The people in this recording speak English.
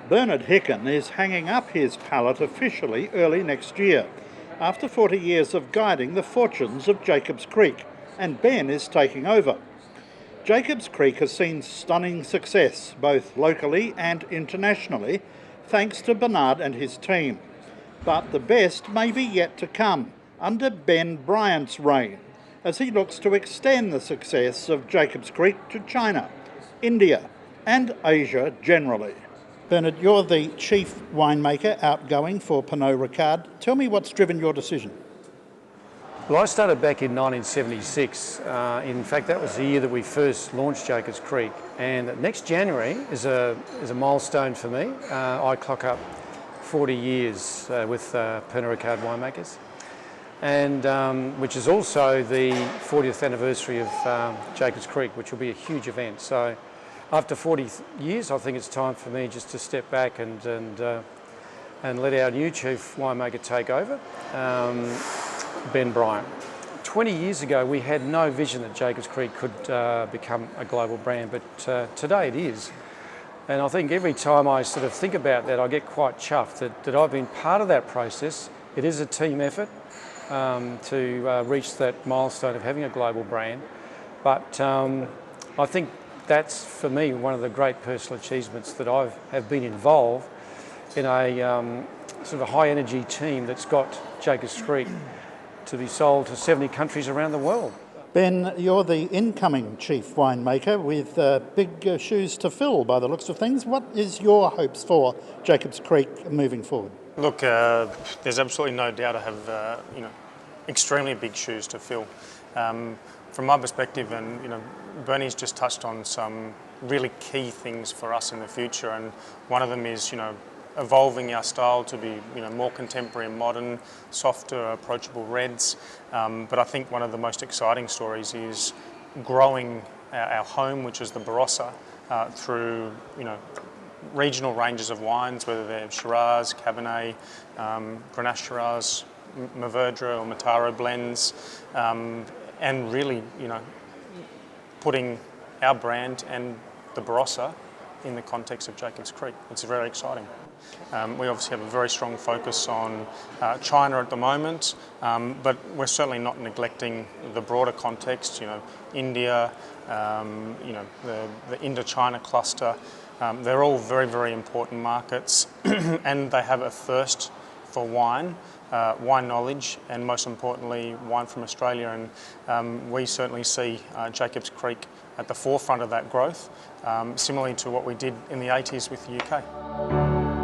Bernard Hickin is hanging up his palette officially early next year, after 40 years of guiding the fortunes of Jacobs Creek, and Ben is taking over. Jacobs Creek has seen stunning success, both locally and internationally, thanks to Pernod and his team. But the best may be yet to come, under Ben Bryant's reign, as he looks to extend the success of Jacobs Creek to China, India, and Asia generally. Bernard, you're the chief winemaker outgoing for Pernod Ricard. Tell me what's driven your decision. Well, I started back in 1976. In fact, that was the year that we first launched Jacobs Creek. And next January is a milestone for me. I clock up 40 years with Pernod Ricard winemakers, and which is also the 40th anniversary of Jacobs Creek, which will be a huge event. So after 40 years, I think it's time for me just to step back and let our new chief winemaker take over, Ben Bryant. 20 years ago, we had no vision that Jacobs Creek could become a global brand, but today it is. And I think every time I sort of think about that, I get quite chuffed that I've been part of that process. It is a team effort to reach that milestone of having a global brand. But I think that's, for me, one of the great personal achievements that I have been involved in a sort of high energy team that's got Jacobs Creek to be sold to 70 countries around the world. Ben, you're the incoming chief winemaker with big shoes to fill by the looks of things. What is your hopes for Jacobs Creek moving forward? Look, there's absolutely no doubt I have extremely big shoes to fill. From my perspective, and Bernie's just touched on some really key things for us in the future, and one of them is evolving our style to be more contemporary and modern, softer, approachable reds. But I think one of the most exciting stories is growing our home, which is the Barossa, through regional ranges of wines, whether they're Shiraz, Cabernet, Grenache Shiraz, Mourvedre or Mataro blends, and really putting our brand and the Barossa in the context of Jacobs Creek. It's very exciting. We obviously have a very strong focus on China at the moment, but we're certainly not neglecting the broader context. India, the Indo-China cluster. They're all very, very important markets, and they have a thirst for wine, wine knowledge, and most importantly, wine from Australia. And we certainly see Jacobs Creek at the forefront of that growth, similarly to what we did in the 80s with the UK.